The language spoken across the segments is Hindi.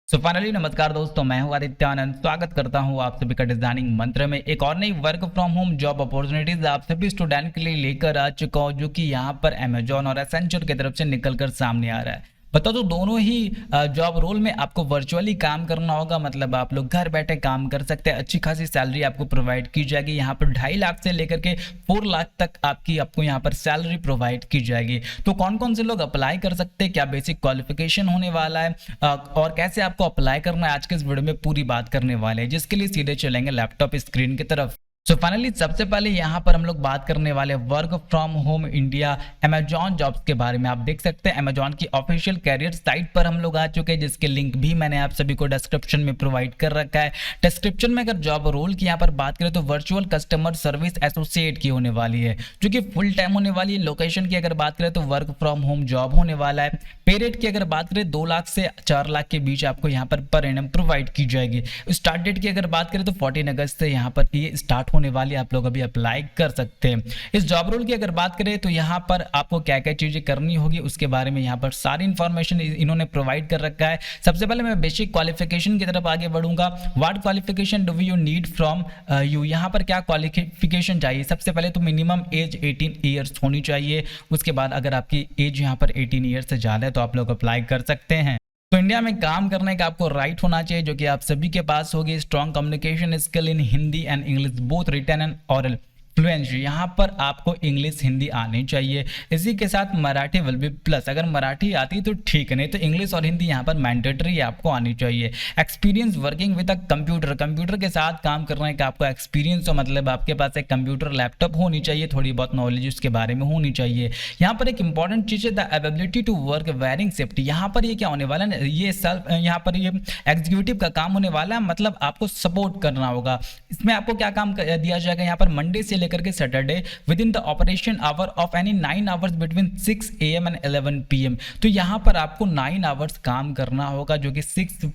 फाइनली नमस्कार दोस्तों, मैं हूं आदित्य आनंद। स्वागत करता हूं आप सभी का डिजाइनिंग मंत्र में एक और नई work from home job opportunities आप सभी स्टूडेंट के लिए लेकर आ चुका हूं, जो कि यहां पर अमेजॉन और एसेंचर की तरफ से निकलकर सामने आ रहा है। बता दो, दोनों ही जॉब रोल में आपको वर्चुअली काम करना होगा। मतलब आप लोग घर बैठे काम कर सकते हैं। अच्छी खासी सैलरी आपको प्रोवाइड की जाएगी। यहाँ पर 2.5 लाख से लेकर के 4 लाख तक आपको यहाँ पर सैलरी प्रोवाइड की जाएगी। तो कौन कौन से लोग अप्लाई कर सकते हैं, क्या बेसिक क्वालिफिकेशन होने वाला है और कैसे आपको अप्लाई करना है, आज के इस वीडियो में पूरी बात करने वाले हैं, जिसके लिए सीधे चलेंगे लैपटॉप स्क्रीन की तरफ। फाइनली सबसे पहले यहाँ पर हम लोग बात करने वाले work from home India Amazon jobs के बारे में। आप देख सकते हैं अमेजॉन की ऑफिशियल कैरियर साइट पर हम लोग आ चुके हैं, जिसके लिंक भी मैंने आप सभी को डिस्क्रिप्शन में प्रोवाइड कर रखा है। डिस्क्रिप्शन में अगर जॉब रोल की यहाँ पर बात करें तो वर्चुअल कस्टमर सर्विस एसोसिएट की होने वाली है, जो कि फुल टाइम होने वाली है। लोकेशन की अगर बात करें तो वर्क फ्रॉम होम जॉब होने वाला है। पे रेट की अगर बात करें 2 लाख से 4 लाख के बीच आपको यहाँ पर एनम प्रोवाइड की जाएगी। स्टार्ट डेट की अगर बात करें तो 14 अगस्त से यहाँ पर ये स्टार्ट होने वाली है। आप लोग अभी अप्लाई कर सकते हैं। इस जॉब रोल की अगर बात करें तो यहाँ पर आपको क्या क्या चीजें करनी होगी उसके बारे में यहाँ पर सारी इंफॉर्मेशन इन्होंने प्रोवाइड कर रखा है। सबसे पहले मैं बेसिक क्वालिफिकेशन की तरफ आगे बढ़ूंगा। What qualification do you need from you, यहाँ पर क्या क्वालिफिकेशन चाहिए। सबसे पहले तो मिनिमम एज 18 ईयर्स होनी चाहिए। उसके बाद अगर आपकी एज यहाँ पर 18 ईयर्स से ज्यादा है तो आप लोग अप्लाई कर सकते हैं। तो इंडिया में काम करने का आपको राइट होना चाहिए, जो कि आप सभी के पास होगी। Strong communication skill in Hindi and English both written and oral fluency, यहाँ पर आपको इंग्लिश हिंदी आनी चाहिए। इसी के साथ मराठी विल बी प्लस। अगर मराठी आती तो ठीक, नहीं तो इंग्लिश और हिंदी यहाँ पर मैंडेटरी आपको आनी चाहिए। Experience working with a computer, computer के साथ काम करने का आपको एक्सपीरियंस हो, मतलब आपके पास एक कंप्यूटर लैपटॉप होनी चाहिए, थोड़ी बहुत नॉलेज उसके बारे में होनी चाहिए। यहाँ पर एक इंपॉर्टेंट चीज है the ability to work wearing safety. यहाँ पर ये क्या होने वाला है, ये सेल्फ यहाँ पर ये एग्जीक्यूटिव का काम होने वाला है, मतलब आपको सपोर्ट करना होगा। इसमें आपको क्या काम दिया जाएगा, यहाँ पर मंडे से लेकर Saturday with in the operation hour of any 9 hours between 6 AM and 11 PM। तो यहाँ पर आपको 9 आवर्स काम करना होगा, जो कि 6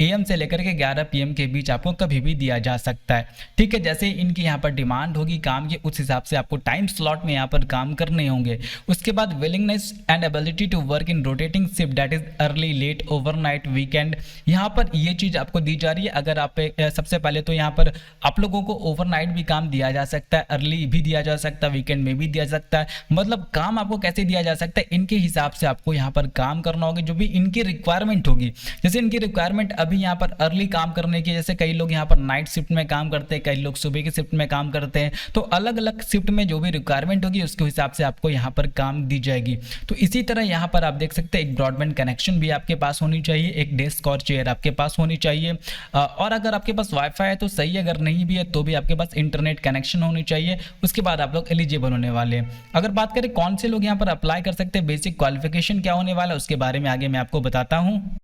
AM से लेकर के 11 PM के बीच आपको कभी भी दिया जा सकता है। ठीक है, जैसे इनकी यहाँ पर डिमांड होगी काम की, उस हिसाब से आपको टाइम स्लॉट में यहाँ पर काम करने होंगे। उसके बाद willingness and ability to work in rotating shift, that is early late overnight weekend. यहाँ पर ये चीज आपको दी जा रही है। अगर आप सबसे पहले तो यहाँ पर आप लोगों को ओवरनाइट भी काम दिया जा सकता है, अर्ली भी दिया जा सकता है, वीकेंड में भी दिया जा सकता है। मतलब काम आपको कैसे दिया जा सकता है, इनके हिसाब से आपको यहाँ पर काम करना होगा, जो भी इनकी रिक्वायरमेंट होगी। जैसे इनकी रिक्वायरमेंट अभी यहाँ पर अर्ली काम करने की, जैसे कई लोग यहाँ पर नाइट शिफ्ट में काम करते हैं, कई लोग सुबह की शिफ्ट में काम करते हैं। तो अलग अलग शिफ्ट में जो भी रिक्वायरमेंट होगी उसके हिसाब से आपको यहाँ पर काम दी जाएगी। तो इसी तरह यहाँ पर आप देख सकते हैं एक ब्रॉडबैंड कनेक्शन भी आपके पास होनी चाहिए, एक डेस्क और चेयर आपके पास होनी चाहिए। और अगर आपके पास वाईफाई है तो सही, अगर नहीं भी है तो भी आपके पास इंटरनेट कनेक्शन होनी चाहिए। उसके बाद आप लोग एलिजिबल होने वाले हैं। अगर बात करें कौन से लोग यहाँ पर अप्लाई कर सकते हैं, बेसिक क्वालिफिकेशन क्या होने वाला है उसके बारे में आगे मैं आपको बताता हूँ।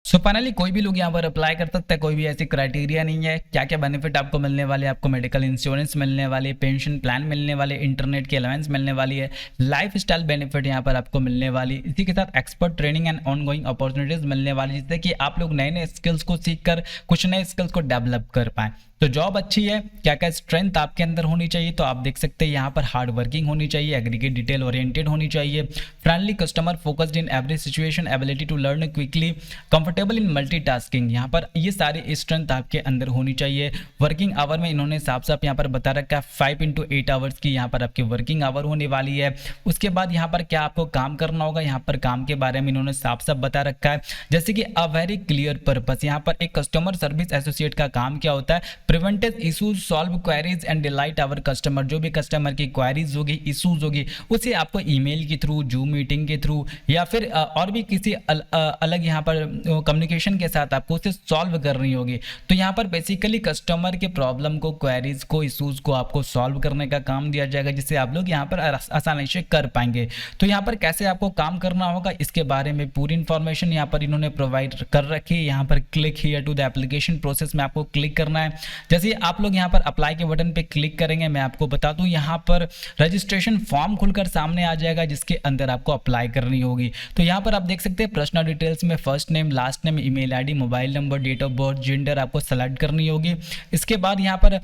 फाइनली कोई भी लोग यहाँ पर अप्लाई कर सकते हैं, कोई भी ऐसी क्राइटेरिया नहीं है। क्या क्या बेनिफिट आपको मिलने वाले, आपको मेडिकल इंश्योरेंस मिलने वाले, पेंशन प्लान मिलने वाले, इंटरनेट की अलाउंस मिलने वाली है, लाइफ स्टाइल बेनिफिट यहाँ पर आपको मिलने वाली। इसी के साथ expert training and on going opportunities मिलने वाली, जिससे कि आप लोग नए नए स्किल्स को सीख कर कुछ नए स्किल्स को डेवलप कर पाए। तो जॉब अच्छी है। क्या क्या स्ट्रेंथ आपके अंदर होनी चाहिए, तो आप देख सकते हैं यहाँ पर हार्ड वर्किंग होनी चाहिए, एग्रीगेट डिटेल ओरिएंटेड होनी चाहिए, friendly customer focused in every situation, ability to learn quickly, comfortable in multitasking. यहाँ पर ये सारी स्ट्रेंथ आपके अंदर होनी चाहिए। वर्किंग आवर में इन्होंने साफ साफ यहाँ पर बता रखा है 5 into 8 आवर्स की यहाँ पर आपकी वर्किंग आवर होने वाली है। उसके बाद यहाँ पर क्या आपको काम करना होगा, यहाँ पर काम के बारे में इन्होंने साफ साफ बता रखा है, जैसे कि अ वेरी क्लियर पर्पस। यहाँ पर एक कस्टमर सर्विस एसोसिएट का काम क्या होता है, prevented issues, solve queries and delight our customer. जो भी कस्टमर की क्वेरीज होगी, इशूज होगी, उसे आपको ईमेल के थ्रू, जूम मीटिंग के थ्रू या फिर और भी किसी अलग यहाँ पर कम्युनिकेशन के साथ आपको उसे सॉल्व करनी होगी। तो यहाँ पर बेसिकली कस्टमर के प्रॉब्लम को, क्वेरीज को, इशूज को आपको सॉल्व करने का काम दिया जाएगा, जिससे आप लोग यहाँ पर आसानी से कर पाएंगे। तो यहाँ पर कैसे आपको काम करना होगा इसके बारे में पूरी इंफॉर्मेशन यहाँ पर इन्होंने प्रोवाइड कर रखी है। यहाँ पर click here to the application process में आपको क्लिक करना है। जैसे आप लोग यहाँ पर अप्लाई के बटन पे क्लिक करेंगे, मैं आपको बता दूं यहाँ पर रजिस्ट्रेशन फॉर्म खुलकर सामने आ जाएगा जिसके अंदर आपको अप्लाई करनी होगी। तो यहाँ पर आप देख सकते हैं पर्सनल डिटेल्स में first name, last name, email ID, mobile number, date of birth, gender आपको सेलेक्ट करनी होगी। इसके बाद यहाँ पर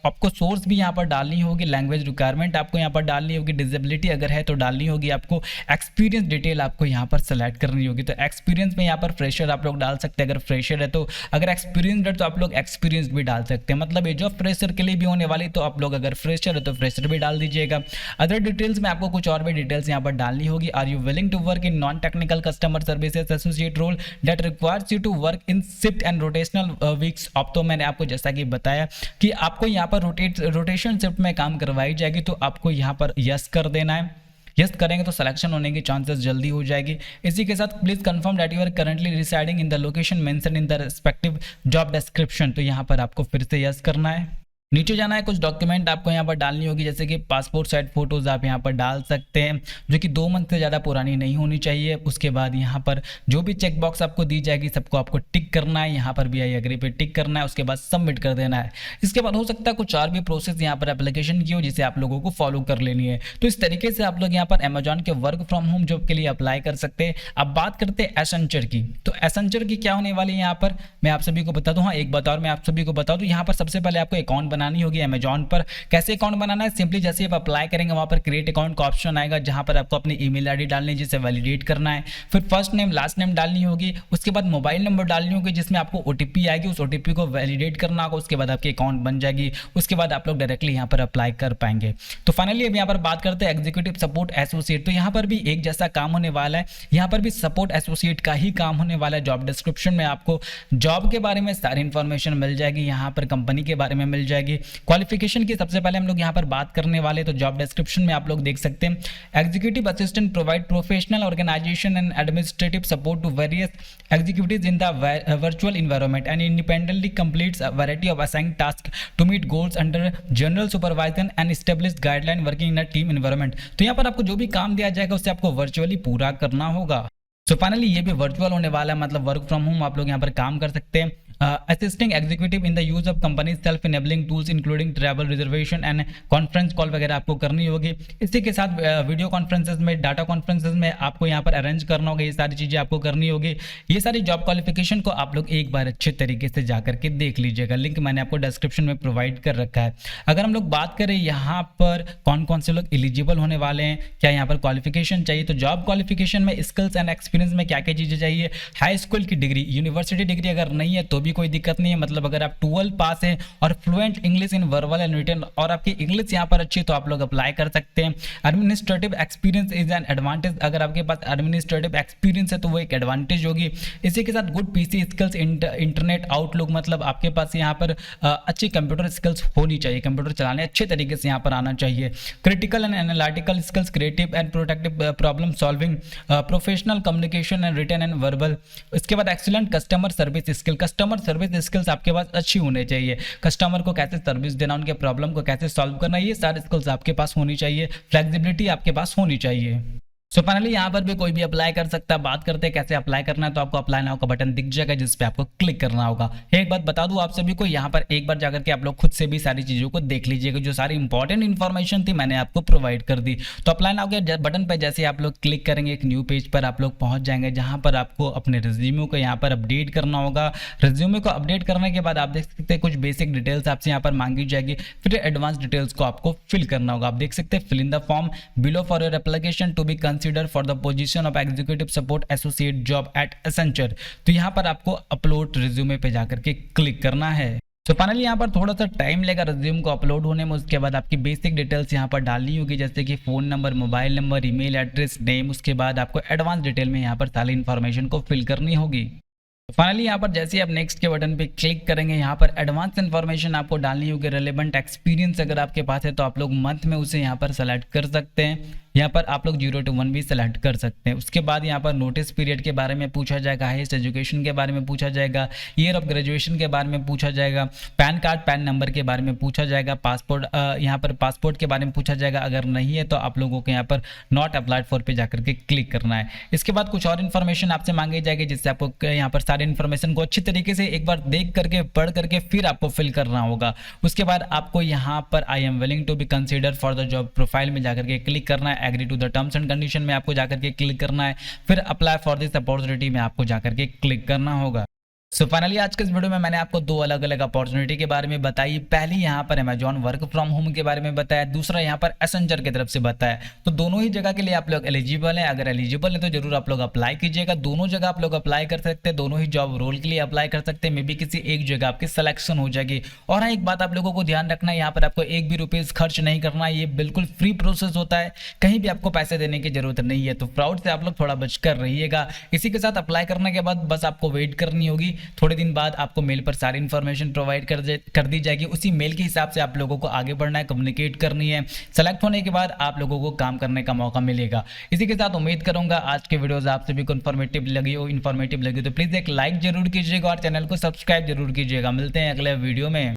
आपको सोर्स भी यहाँ पर डालनी होगी, लैंग्वेज रिक्वायरमेंट आपको यहाँ पर डालनी होगी, डिसेबिलिटी अगर है तो डालनी होगी, आपको एक्सपीरियंस डिटेल आपको यहाँ पर सेलेक्ट करनी होगी। तो एक्सपीरियंस में यहाँ पर फ्रेशर आप लोग डाल सकते हैं, अगर फ्रेशर है तो, अगर एक्सपीरियंस है तो आप लोग एक्सपीरियंस भी डाल सकते हैं। मतलब ये जॉब फ्रेशर के लिए भी होने वाली, तो आप लोग अगर फ्रेशर है तो फ्रेशर भी डाल दीजिएगा। अदर डिटेल्स में आपको कुछ और भी डिटेल्स यहाँ पर डालनी होगी। Are you willing to work in non technical customer services associate role that requires you to work in shift and rotational weeks. अब तो मैंने आपको जैसा कि बताया कि आपको यहाँ पर रोटेशन शिफ्ट में काम करवाई जाएगी, तो आपको यहाँ पर यस कर देना है। यस करेंगे तो सिलेक्शन होने की चांसेस जल्दी हो जाएगी। इसी के साथ please confirm that you are currently residing in the location mention in the respective job description. तो यहाँ पर आपको फिर से यस करना है। नीचे जाना है, कुछ डॉक्यूमेंट आपको यहाँ पर डालनी होगी, जैसे कि पासपोर्ट साइज फोटोज आप यहाँ पर डाल सकते हैं जो कि 2 मंथ से ज़्यादा पुरानी नहीं होनी चाहिए। उसके बाद यहाँ पर जो भी चेक बॉक्स आपको दी जाएगी सबको आपको टिक करना है, यहाँ पर भी आई एग्री पे टिक करना है, उसके बाद सबमिट कर देना है। इसके बाद हो सकता है कुछ और भी प्रोसेस यहाँ पर एप्लीकेशन की हो जिसे आप लोगों को फॉलो कर लेनी है। तो इस तरीके से आप लोग यहाँ पर अमेजॉन के वर्क फ्रॉम होम जॉब के लिए अप्लाई कर सकते हैं। अब बात करते हैं एसेंचर की। तो एसेंचर की क्या होने वाली है यहाँ पर मैं आप सभी को बता दूँ। हाँ, एक बात और मैं आप सभी को बता दूँ, यहाँ पर सबसे पहले आपको अकाउंट बनानी होगी अमेजॉन पर। कैसे अकाउंट बनाना है, सिंपली जैसे आप अप्लाई करेंगे वहां पर क्रिएट अकाउंट का ऑप्शन आएगा जहां पर आपको अपनी ईमेल आईडी डालनी है जिसे वैलिडेट करना है, फिर फर्स्ट नेम लास्ट नेम डालनी होगी, उसके बाद मोबाइल नंबर डालनी होगी जिसमें आपको ओटीपी आएगी, उस ओटीपी को वैलिडेट करना होगा, उसके बाद आपकी अकाउंट बन जाएगी। उसके बाद आप लोग डायरेक्टली यहाँ पर अप्लाई कर पाएंगे। तो फाइनली अब यहाँ पर बात करते हैं एग्जीक्यूटिव सपोर्ट एसोसिएट। तो यहाँ पर भी एक जैसा काम होने वाला है, यहाँ पर भी सपोर्ट एसोसिएट का ही काम होने वाला है। जॉब डिस्क्रिप्शन में आपको जॉब के बारे में सारी इंफॉर्मेशन मिल जाएगी, यहाँ पर कंपनी के बारे में मिल जाएगी। क्वालिफिकेशन की सबसे पहले हम लोग यहाँ पर बात करने वाले, तो जॉब डिस्क्रिप्शन में आप लोग देख सकते हैं executive assistant provide professional organisation and administrative support to various executives in the virtual environment and independently completes a variety of assigned task to meet goals under general supervision and established guideline working in a team environment. तो यहाँ पर आपको जो भी काम दिया जाएगा उससे आपको वर्चुअली पूरा करना होगा। सो फाइनली ये भी वर्चुअल होने वाला है, मतलब वर्क फ्रॉम होम आप लोग यहाँ पर काम कर सकते हैं। Assisting executive in the use of company self enabling tools including travel reservation and conference call वगैरह आपको करनी होगी। इसी के साथ वीडियो कॉन्फ्रेंसेज में, डाटा कॉन्फ्रेंसेज में आपको यहाँ पर अरेंज करना होगा, ये सारी चीज़ें आपको करनी होगी। ये सारी जॉब क्वालिफिकेशन को आप लोग एक बार अच्छे तरीके से जा करके देख लीजिएगा, लिंक मैंने आपको डिस्क्रिप्शन में प्रोवाइड कर रखा है। अगर हम लोग बात करें यहाँ पर कौन कौन से लोग एलिजिबल होने वाले हैं, क्या यहाँ पर क्वालिफिकेशन चाहिए, तो जॉब क्वालिफिकेशन में स्किल्स एंड एक्सपीरियंस में क्या क्या चीज़ें चाहिए। हाई स्कूल की डिग्री, यूनिवर्सिटी डिग्री अगर नहीं है तो भी कोई दिक्कत नहीं है, मतलब अगर आप 12 पास हैं और fluent English in verbal and written और आपकी इंग्लिश यहाँ पर अच्छी तो आप लोग अप्लाई कर सकते हैं। Administrative experience is an advantage, अगर आपके पास एडमिनिस्ट्रेटिव एक्सपीरियंस है तो वो एक एडवांटेज होगी। इसी के साथ good PC skills, internet outlook, मतलब आपके पास यहाँ पर अच्छी कंप्यूटर स्किल्स होनी चाहिए, कंप्यूटर चलाने अच्छे तरीके से यहाँ पर आना चाहिए। Critical and analytical skills, creative and productive problem solving, professional communication and written and verbal. इसके बाद excellent customer service skill, customer service skills आपके पास अच्छी होनी चाहिए, कस्टमर को कैसे सर्विस देना, उनके प्रॉब्लम को कैसे सॉल्व करना, ये सारे स्किल्स आपके पास होनी चाहिए। फ्लेक्सिबिलिटी आपके पास होनी चाहिए। सो फाइनली यहाँ पर भी कोई भी अप्लाई कर सकता है। बात करते हैं कैसे अप्लाई करना है, तो आपको अप्लाई नाउ का बटन दिख जाएगा जिस पे आपको क्लिक करना होगा। एक बात बता दूं आप सभी को, यहाँ पर एक बार जाकर के आप लोग खुद से भी सारी चीज़ों को देख लीजिएगा, जो सारी इंपॉर्टेंट इन्फॉर्मेशन थी मैंने आपको प्रोवाइड कर दी। तो अप्लाई नाउ के बटन पर जैसे आप लोग क्लिक करेंगे एक न्यू पेज पर आप लोग पहुँच जाएंगे जहाँ पर आपको अपने रिज्यूमे को यहाँ पर अपडेट करना होगा। रिज्यूमे को अपडेट करने के बाद आप देख सकते हैं कुछ बेसिक डिटेल्स आपसे यहाँ पर मांगी जाएगी, फिर एडवांस डिटेल्स को आपको फिल करना होगा। आप देख सकते हैं fill in the form below for your application to be consider for the position of executive support associate job at Accenture. तो यहाँ पर आपको अपलोड रिज्यूमे पे जाकर के क्लिक करना है। तो फाइनली यहाँ पर थोड़ा सा टाइम लेगा रिज्यूम को अपलोड होने में। उसके बाद आपकी बेसिक डिटेल्स यहाँ पर डालनी होगी, जैसे कि phone number, mobile number, email address, name. उसके बाद आपको एडवांस डिटेल में यहाँ पर सारी इन्फॉर्मेशन को फिल करनी होगी। फाइनली यहाँ पर जैसे आप नेक्स्ट के बटन पे क्लिक करेंगे, यहाँ पर एडवांस इन्फॉर्मेशन आपको डालनी होगी। रेलेवेंट एक्सपीरियंस अगर आपके पास है तो आप लोग मंथ में उसे यहाँ पर सेलेक्ट कर सकते हैं। यहाँ पर आप लोग 0 to 1 भी सेलेक्ट कर सकते हैं। उसके बाद यहाँ पर नोटिस पीरियड के बारे में पूछा जाएगा, हाईएस्ट एजुकेशन के बारे में पूछा जाएगा, ईयर ऑफ ग्रेजुएशन के बारे में पूछा जाएगा, पैन कार्ड पैन नंबर के बारे में पूछा जाएगा, पासपोर्ट यहाँ पर पासपोर्ट के बारे में पूछा जाएगा। अगर नहीं है तो आप लोगों को यहाँ पर नॉट अप्लाइड फॉर पे जाकर के क्लिक करना है। इसके बाद कुछ और इन्फॉर्मेशन आपसे मांगी जाएगी, जिससे आपको यहाँ पर सारी इन्फॉर्मेशन को अच्छी तरीके से एक बार देख करके पढ़ करके फिर आपको फिल करना होगा। उसके बाद आपको यहाँ पर I am willing to be consider for the job profile में जाकर के क्लिक करना है, agree to the terms and condition में आपको जाकर के क्लिक करना है, फिर अप्लाई फॉर दिस अपॉर्चुनिटी में आपको जाकर के क्लिक करना होगा। सो फाइनली आज के इस वीडियो में मैंने आपको दो अलग अलग अपॉर्चुनिटी के बारे में बताई। पहली यहाँ पर अमेजॉन वर्क फ्रॉम होम के बारे में बताया, दूसरा यहाँ पर एसेंचर की तरफ से बताया। तो दोनों ही जगह के लिए आप लोग एलिजिबल हैं। अगर एलिजिबल है तो जरूर आप लोग अप्लाई कीजिएगा। दोनों जगह आप लोग अप्लाई कर सकते हैं, दोनों ही जॉब रोल के लिए अप्लाई कर सकते हैं। मे बी किसी एक जगह आपकी सिलेक्शन हो जाएगी। और हाँ, एक बात आप लोगों को ध्यान रखना है, यहाँ पर आपको एक भी रुपीज़ खर्च नहीं करना है। ये बिल्कुल फ्री प्रोसेस होता है, कहीं भी आपको पैसे देने की जरूरत नहीं है। तो फ्रॉड से आप लोग थोड़ा बच कर रहिएगा। इसी के साथ अप्लाई करने के बाद बस आपको वेट करनी होगी। थोड़े दिन बाद आपको मेल पर सारी इन्फॉर्मेशन प्रोवाइड कर दी जाएगी। उसी मेल के हिसाब से आप लोगों को आगे बढ़ना है, कम्युनिकेट करनी है। सेलेक्ट होने के बाद आप लोगों को काम करने का मौका मिलेगा। इसी के साथ उम्मीद करूंगा आज के वीडियोस आप सभी को इन्फॉर्मेटिव लगी तो प्लीज एक लाइक जरूर कीजिएगा और चैनल को सब्सक्राइब जरूर कीजिएगा। मिलते हैं अगले वीडियो में।